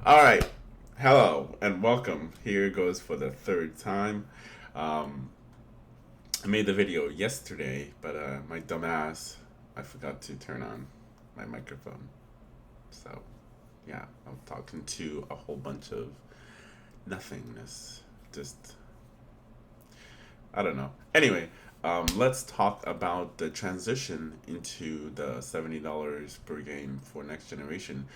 All right. Hello and welcome. Here goes for the third time. Um, I made the video yesterday, but my dumbass, I forgot to turn on my microphone. So, yeah, I'm talking to a whole bunch of nothingness. Just, I don't know. Anyway, let's talk about the transition into the $70 per game for next generation.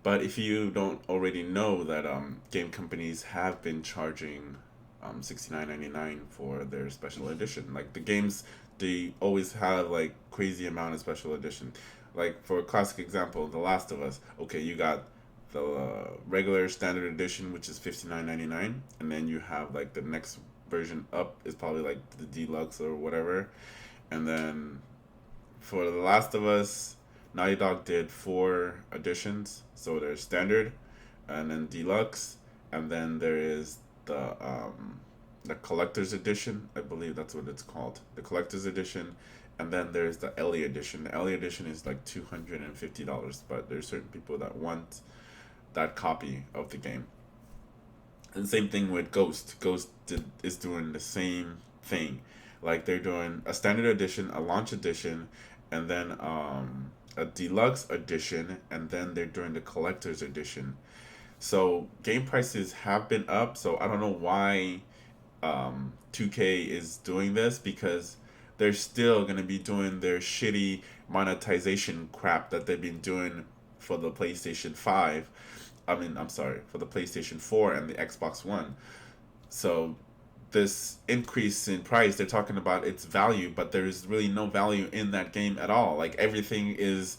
But if you don't already know that game companies have been charging 69.99 for their special edition, like the games, they always have like crazy amount of special edition. Like for a classic example, The Last of Us. Okay, you got the regular standard edition, which is 59.99, and then you have like the next version up is probably like the deluxe or whatever, and then for The Last of Us, Naughty Dog did four editions. So there's standard, and then deluxe, and then there is the collector's edition. I believe that's what it's called, the collector's edition, and then there's the LE edition. The LE edition is like $250, but there's certain people that want that copy of the game. And same thing with Ghost. Is doing the same thing. Like they're doing a standard edition, a launch edition, and then a deluxe edition, and then they're doing the collector's edition. So game prices have been up. So I don't know why 2K is doing this, because they're still gonna be doing their shitty monetization crap that they've been doing for the PlayStation 5. I'm sorry, for the PlayStation 4 and the Xbox One. So this increase in price, they're talking about its value, but there's really no value in that game at all. Like everything is,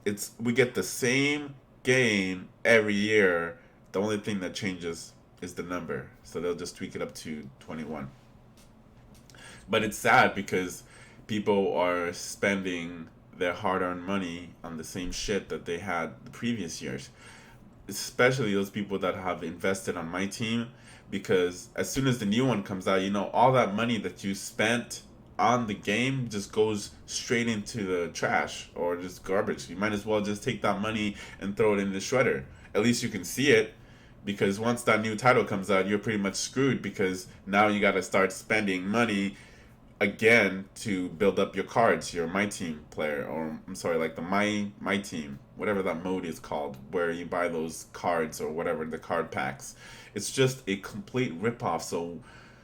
it's we get the same game every year. The only thing that changes is the number. So they'll just tweak it up to 21. But it's sad because people are spending their hard-earned money on the same shit that they had the previous years, especially those people that have invested on my team, because as soon as the new one comes out, all that money that you spent on the game just goes straight into the trash or just garbage. You might as well just take that money and throw it in the shredder. At least you can see it, because once that new title comes out, you're pretty much screwed, because now you got to start spending money again to build up your cards, your my team player, or I'm sorry, like the my team, whatever that mode is called, where you buy those cards or whatever, the card packs. It's just a complete ripoff. So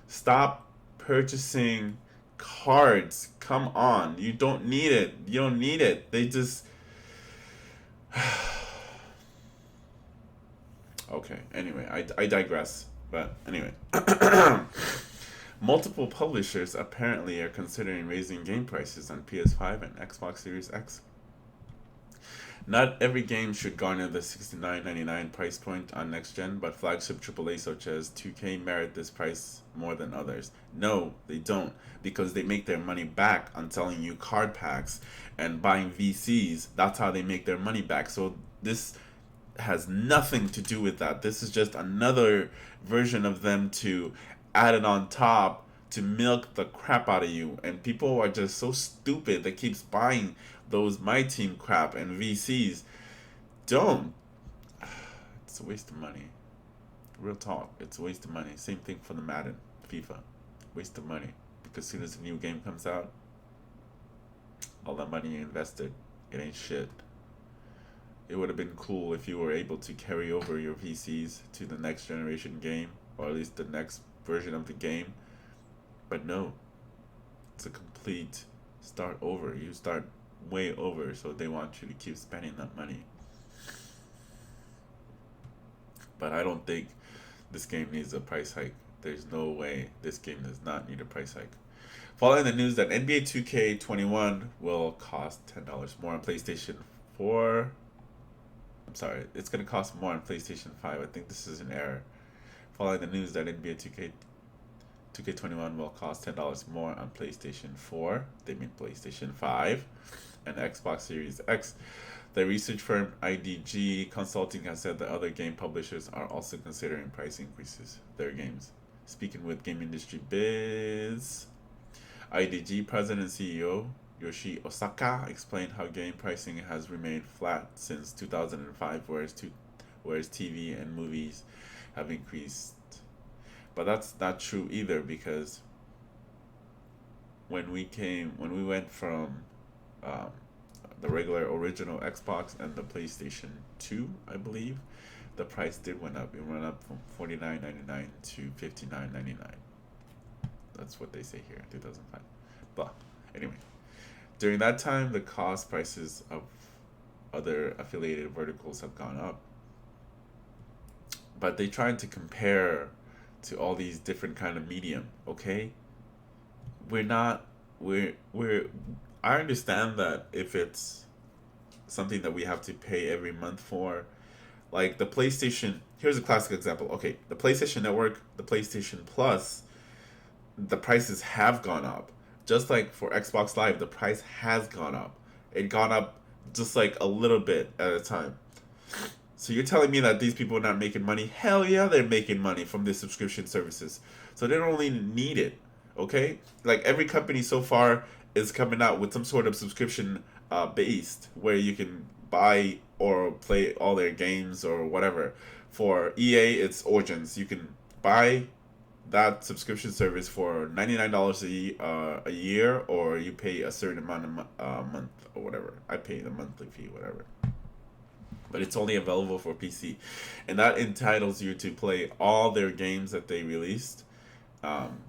stop purchasing cards. Come on, you don't need it. You don't need it. They just okay. Anyway, I digress. But anyway. Multiple publishers apparently are considering raising game prices on PS5 and Xbox Series X. Not every game should garner the $69.99 price point on next gen, but flagship AAA such as 2K merit this price more than others. No, they don't, because they make their money back on selling you card packs and buying VCs. That's how they make their money back. So this has nothing to do with that. This is just another version of them to add it on top to milk the crap out of you. And people are just so stupid that keeps buying those my team crap and VCs. Don't. It's a waste of money. Real talk. It's a waste of money. Same thing for the Madden, FIFA. Waste of money. Because as soon as a new game comes out, all that money you invested, it ain't shit. It would have been cool if you were able to carry over your VCs to the next generation game, or at least the next version of the game. But no, it's a complete start over. You start way over, so they want you to keep spending that money. But I don't think this game needs a price hike. There's no way this game does not need a price hike. Following the news that NBA 2K21 will cost $10 more on PlayStation 4. I'm sorry, it's going to cost more on PlayStation 5. I think this is an error. Following the news that NBA 2K21 will cost $10 more on PlayStation 4, they mean PlayStation 5, and Xbox Series X. The research firm IDG Consulting has said that other game publishers are also considering price increases their games. Speaking with Game Industry Biz, IDG President and CEO Yoshi Osaka explained how game pricing has remained flat since 2005, whereas TV and movies have increased. But that's not true either, because when we went from um, the regular original Xbox and the PlayStation 2, I believe, the price did went up. It went up from $49.99 to $59.99. That's what they say here in 2005. But anyway, during that time, the cost prices of other affiliated verticals have gone up. But they tried to compare to all these different kind of medium. Okay, we're not we're I understand that if it's something that we have to pay every month for, like the PlayStation. Here's a classic example. Okay, the PlayStation Network, the PlayStation Plus, the prices have gone up. Just like for Xbox Live, the price has gone up. It gone up just like a little bit at a time. So you're telling me that these people are not making money? Hell yeah, they're making money from the subscription services. So they don't only need it, okay? Like every company so far is coming out with some sort of subscription based where you can buy or play all their games or whatever. For EA, it's Origins. You can buy that subscription service for $99 a year, or you pay a certain amount a month or whatever. I pay the monthly fee, whatever. But it's only available for PC, and that entitles you to play all their games that they released, um,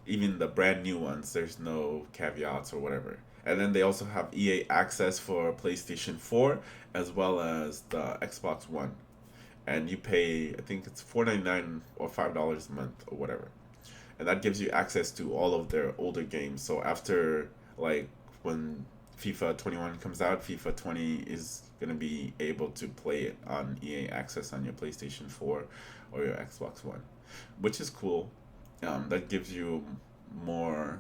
even the brand new ones. There's no caveats or whatever. And then they also have EA Access for PlayStation 4 as well as the Xbox One, and you pay, I think it's $4.99 or $5 a month or whatever, and that gives you access to all of their older games. So after, like, when FIFA 21 comes out, FIFA 20 is going to be able to play it on EA Access on your PlayStation 4 or your Xbox One, which is cool. That gives you more,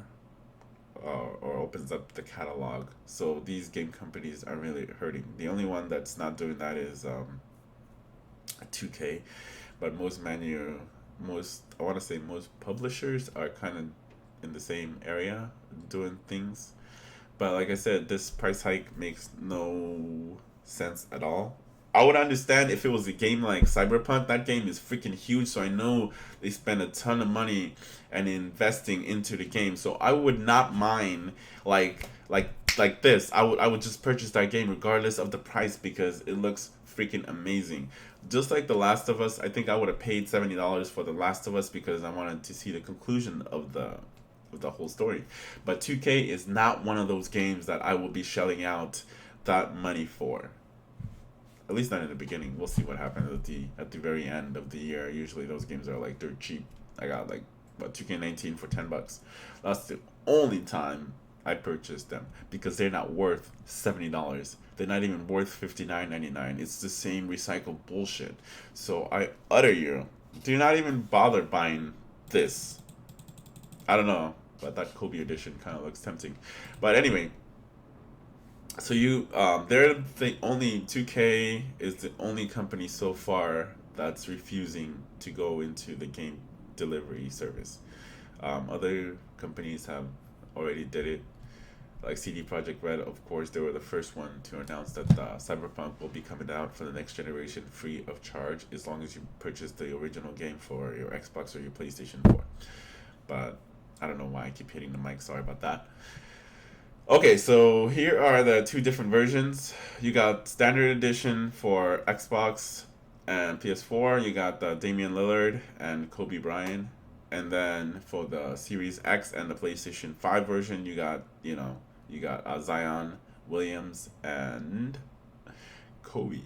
or opens up the catalog. So these game companies are really hurting. The only one that's not doing that is 2K, but most, I want to say most publishers are kind of in the same area doing things. But like I said, this price hike makes no sense at all. I would understand if it was a game like Cyberpunk. That game is freaking huge, so I know they spend a ton of money and investing into the game. So I would not mind, like this. I would just purchase that game regardless of the price because it looks freaking amazing. Just like The Last of Us, I think I would have paid $70 for The Last of Us because I wanted to see the conclusion of the whole story. But 2K is not one of those games that I will be shelling out that money for. At least not in the beginning. We'll see what happens at the very end of the year. Usually those games are like dirt cheap. I got like 2K19 for $10. That's the only time I purchased them because they're not worth $70. They're not even worth $59.99. It's the same recycled bullshit. So I utter you, do not even bother buying this. I don't know, but that Kobe edition kind of looks tempting. But anyway, so they're the only 2K is the only company so far that's refusing to go into the game delivery service. Other companies have already did it. Like CD Projekt Red, of course, they were the first one to announce that Cyberpunk will be coming out for the next generation free of charge as long as you purchase the original game for your Xbox or your PlayStation 4. But I don't know why I keep hitting the mic. Sorry about that. Okay, so here are the two different versions. You got Standard Edition for Xbox and PS4. You got the Damian Lillard and Kobe Bryant. And then for the Series X and the PlayStation 5 version, you got Zion Williams and Kobe.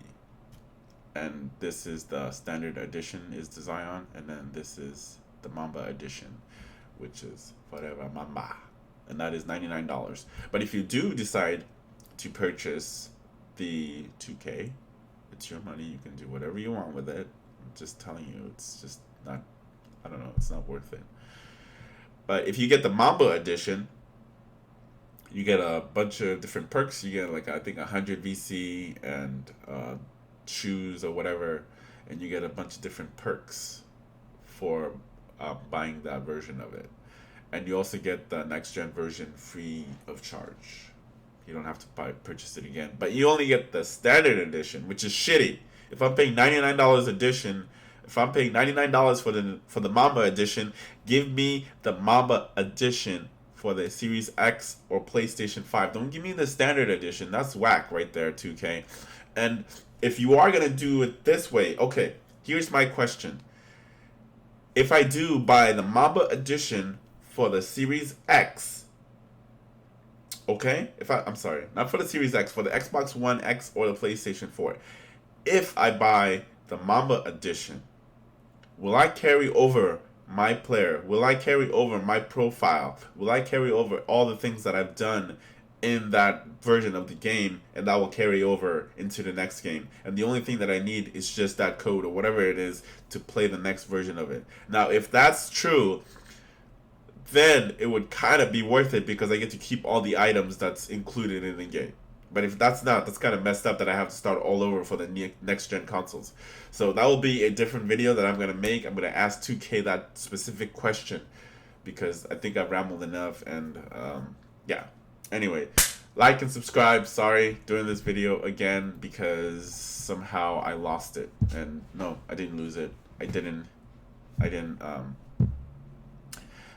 And this is the Standard Edition is the Zion, and then this is the Mamba Edition, which is Forever Mamba. And that is $99. But if you do decide to purchase the 2K, it's your money. You can do whatever you want with it. I'm just telling you, it's just not, I don't know, it's not worth it. But if you get the Mamba edition, you get a bunch of different perks. You get, like, I think 100 VC and shoes or whatever. And you get a bunch of different perks for buying that version of it. And you also get the next gen version free of charge. You don't have to purchase it again. But you only get the standard edition, which is shitty. If I'm paying $99 edition, if I'm paying $99 for the Mamba edition, give me the Mamba edition for the Series X or PlayStation 5. Don't give me the standard edition. That's whack right there, 2K. And if you are gonna do it this way, okay, here's my question. If I do buy the Mamba edition for the Series X, okay? I'm sorry, not for the Series X, for the Xbox One X or the PlayStation 4. If I buy the Mamba edition, will I carry over my player? Will I carry over my profile? Will I carry over all the things that I've done in that version of the game, and that will carry over into the next game? And the only thing that I need is just that code or whatever it is to play the next version of it. Now, if that's true, then it would kind of be worth it because I get to keep all the items that's included in the game. But if that's not, that's kind of messed up that I have to start all over for the next gen consoles. So that will be a different video that I'm going to make. I'm going to ask 2K that specific question because I think I've rambled enough. And yeah. Anyway, like and subscribe. Sorry, doing this video again because somehow I lost it. And no, I didn't lose it. I didn't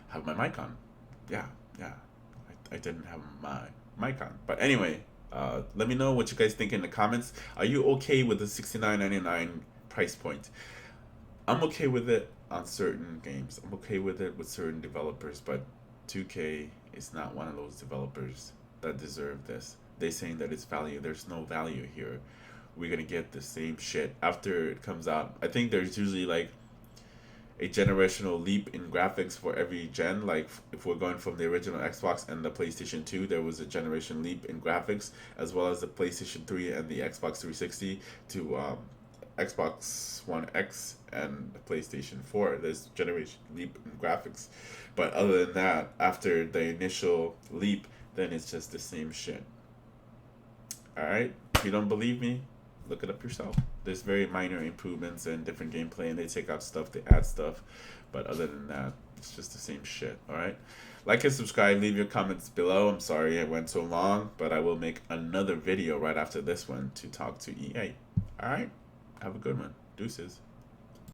have my mic on. Yeah. I didn't have my mic on. But anyway, let me know what you guys think in the comments. Are you okay with the $69.99 price point? I'm okay with it on certain games. I'm okay with it with certain developers, but 2K is not one of those developers that deserve this. They're saying that it's value. There's no value here. We're gonna get the same shit after it comes out. I think there's usually like a generational leap in graphics for every gen. Like if we're going from the original Xbox and the PlayStation 2, there was a generation leap in graphics, as well as the PlayStation 3 and the Xbox 360 to Xbox One X and the PlayStation 4. There's generation leap in graphics. But other than that, after the initial leap, then it's just the same shit. Alright? If you don't believe me, look it up yourself. There's very minor improvements and different gameplay, and they take out stuff, they add stuff, but other than that, it's just the same shit. All right, like and subscribe, leave your comments below. I'm sorry it went so long, but I will make another video right after this one to talk to EA. All right, have a good one. Deuces.